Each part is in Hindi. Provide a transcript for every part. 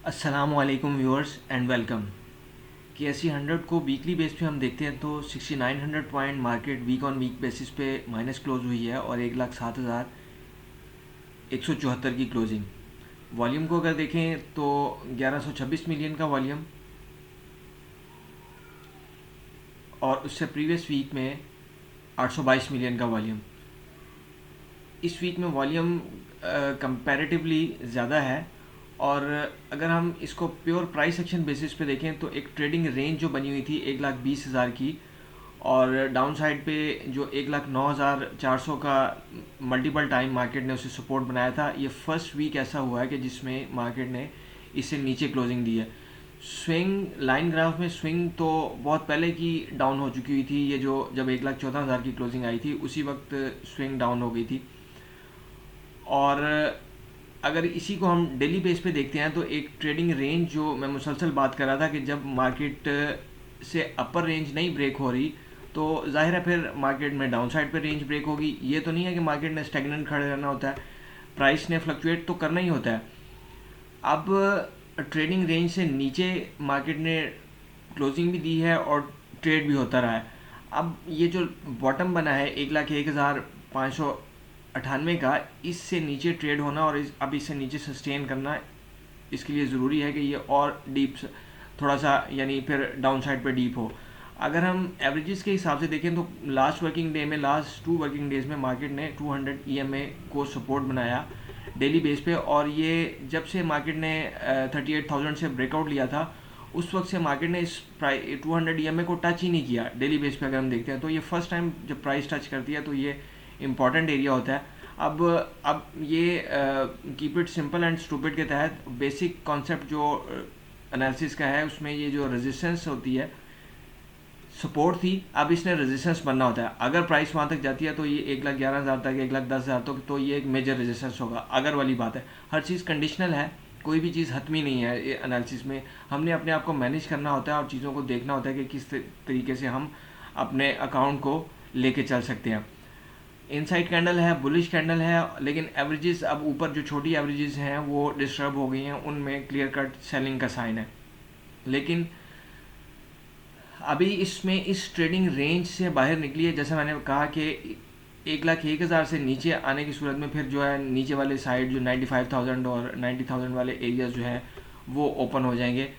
अस्सलामुअलैकुम व्यूअर्स एंड वेलकम। KSE 100 को वीकली बेस पे हम देखते हैं तो 6900 point market week on week basis पे माइनस क्लोज हुई है और 1,07,174 की क्लोजिंग। वॉल्यूम को अगर देखें तो 1126 मिलियन का वॉल्यूम और उससे प्रीवियस वीक में 822 मिलियन का वॉल्यूम। इस वीक में वॉल्यूम कंपैरेटिवली ज़्यादा है और अगर हम इसको प्योर प्राइस एक्शन बेसिस पे देखें तो एक ट्रेडिंग रेंज जो बनी हुई थी 1,20,000 की और डाउन साइड पे जो 1,09,400 का मल्टीपल टाइम मार्केट ने उसे सपोर्ट बनाया था। ये फर्स्ट वीक ऐसा हुआ है कि जिसमें मार्केट ने इससे नीचे क्लोजिंग दी है। स्विंग लाइन ग्राफ में स्विंग तो बहुत पहले की डाउन हो चुकी हुई थी। ये जो जब 1,14,000 की क्लोजिंग आई थी उसी वक्त स्विंग डाउन हो गई थी। और अगर इसी को हम डेली बेस पे देखते हैं तो एक ट्रेडिंग रेंज जो मैं मुसलसल बात कर रहा था कि जब मार्केट से अपर रेंज नहीं ब्रेक हो रही तो जाहिर है फिर मार्केट में डाउन साइड पे रेंज ब्रेक होगी। ये तो नहीं है कि मार्केट ने स्टेगनेंट खड़े रहना होता है, प्राइस ने फ्लक्चुएट तो करना ही होता है। अब ट्रेडिंग रेंज से नीचे मार्केट ने क्लोजिंग भी दी है और ट्रेड भी होता रहा है। अब ये जो बॉटम बना है 1,01,598 का, इससे नीचे ट्रेड होना और अब इससे नीचे सस्टेन करना इसके लिए ज़रूरी है कि ये और डीप थोड़ा सा यानी फिर डाउन साइड पर डीप हो। अगर हम एवरेजेस के हिसाब से देखें तो लास्ट वर्किंग डे में लास्ट 2 वर्किंग डेज में मार्केट ने 200 EMA को सपोर्ट बनाया डेली बेस पे और ये जब से मार्केट ने 38,000 से ब्रेकआउट लिया था उस वक्त से मार्केट ने इस 200 EMA को टच ही नहीं किया। डेली बेस पे अगर हम देखते हैं तो ये फर्स्ट टाइम जब प्राइस टच करती है तो ये इम्पॉर्टेंट एरिया होता है। अब ये keep it simple and stupid के तहत बेसिक कॉन्सेप्ट जो एनालिसिस का है उसमें ये जो रेजिस्टेंस होती है सपोर्ट थी, अब इसने रेजिस्टेंस बनना होता है। अगर प्राइस वहाँ तक जाती है तो ये 1,11,000 तक 1,10,000 तक तो ये एक मेजर रेजिस्टेंस होगा। अगर वाली बात है, हर चीज़ कंडीशनल है, कोई भी चीज़ हतमी नहीं है। ये एनालिसिस में हमने अपने आप को मैनेज करना होता है और चीज़ों को देखना होता है कि किस तरीके से हम अपने अकाउंट को लेके चल सकते हैं। इनसाइड कैंडल है, बुलिश कैंडल है, लेकिन एवरेजेस अब ऊपर जो छोटी एवरेजेस हैं वो डिस्टर्ब हो गई हैं, उनमें क्लियर कट सेलिंग का साइन है। लेकिन अभी इसमें इस ट्रेडिंग रेंज से बाहर निकली है। जैसे मैंने कहा कि 1,01,000 से नीचे आने की सूरत में फिर जो है नीचे वाले साइड जो 95,000 और 90,000 वाले एरियाज जो हैं वो ओपन हो जाएंगे।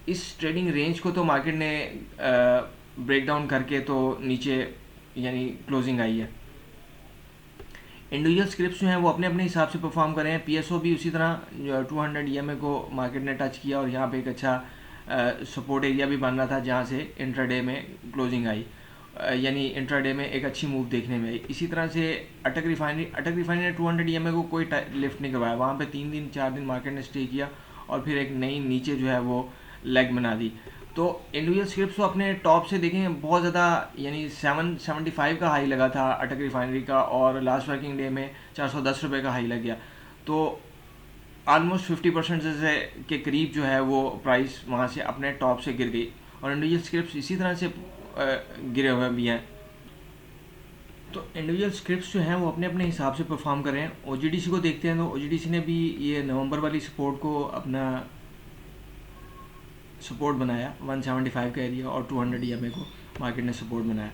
इस ट्रेडिंग रेंज को तो मार्केट ने ब्रेक डाउन करके तो नीचे यानी क्लोजिंग आई है। इंडिविजुअल स्क्रिप्ट जो हैं वो अपने अपने हिसाब से परफॉर्म कर रहे हैं। PSO भी उसी तरह 200 EMA को मार्केट ने टच किया और यहाँ पे एक अच्छा सपोर्ट एरिया भी बन रहा था जहाँ से इंट्राडे में क्लोजिंग आई, यानी इंट्राडे में एक अच्छी मूव देखने में आई। इसी तरह से अटक रिफाइनरी ने 200 EMA को कोई लिफ्ट नहीं करवाया, वहाँ पे 3 दिन 4 दिन मार्केट ने स्टे किया और फिर एक नई नीचे जो है वो लेग बना दी। तो इंडिविजुअल स्क्रिप्ट को अपने टॉप से देखें बहुत ज़्यादा यानी 775 का हाई लगा था अटक रिफाइनरी का और लास्ट वर्किंग डे में 410 रुपये का हाई लग गया। तो ऑलमोस्ट 50% से के करीब जो है वो प्राइस वहाँ से अपने टॉप से गिर गई और इंडिविजुअल स्क्रिप्ट इसी तरह से गिरे हुए भी हैं। तो इंडिविजुअल स्क्रिप्ट्स जो हैं वो अपने अपने हिसाब से परफॉर्म कर रहे हैं। OGDC को देखते हैं तो OGDC ने भी ये नवंबर वाली सपोर्ट को अपना सपोर्ट बनाया, 175 का एरिया और 200 EMA को मार्केट ने सपोर्ट बनाया।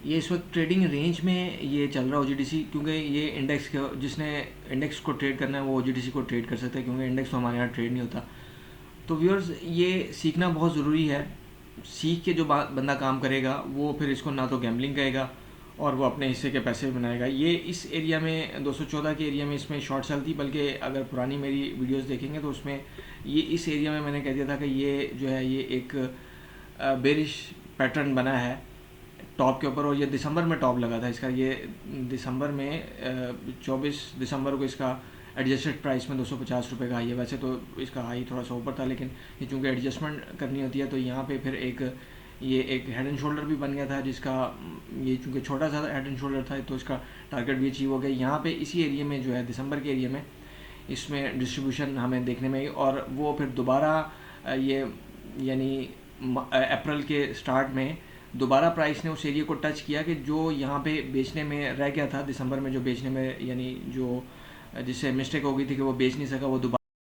ये इस वक्त ट्रेडिंग रेंज में ये चल रहा है OGDC, क्योंकि ये इंडेक्स जिसने इंडेक्स को ट्रेड करना है वो OGDC को ट्रेड कर सकता है, क्योंकि इंडेक्स तो हमारे यहाँ ट्रेड नहीं होता। तो व्यूअर्स ये सीखना बहुत ज़रूरी है। सीख के जो बंदा काम करेगा वो फिर इसको ना तो गैम्बलिंग कहेगा और वो अपने हिस्से के पैसे बनाएगा। ये इस एरिया में 214 के एरिया में इसमें शॉर्ट सेल थी, बल्कि अगर पुरानी मेरी वीडियोस देखेंगे तो उसमें ये इस एरिया में मैंने कह दिया था कि ये जो है ये एक बेरिश पैटर्न बना है टॉप के ऊपर और ये दिसंबर में टॉप लगा था इसका। ये दिसंबर में 24 दिसंबर को इसका एडजस्टेड प्राइस में 250 रुपये का हाई है। वैसे तो इसका हाई थोड़ा सा ऊपर था, लेकिन ये चूँकि एडजस्टमेंट करनी होती है तो यहाँ पे फिर ये एक हेड एंड शोल्डर भी बन गया था, जिसका ये चूँकि छोटा सा हेड एंड शोल्डर था तो इसका टारगेट भी अचीव हो गया। यहाँ पे इसी एरिया में जो है दिसंबर के एरिया में इसमें डिस्ट्रीब्यूशन हमें देखने में आई और वो फिर दोबारा ये यानी अप्रैल के स्टार्ट में दोबारा प्राइस ने उस एरिया को टच किया कि जो यहाँ पे बेचने में रह गया था दिसंबर में, जो बेचने में यानी जो जिससे मिस्टेक हो गई थी कि वो बेच नहीं सका, वो दोबारा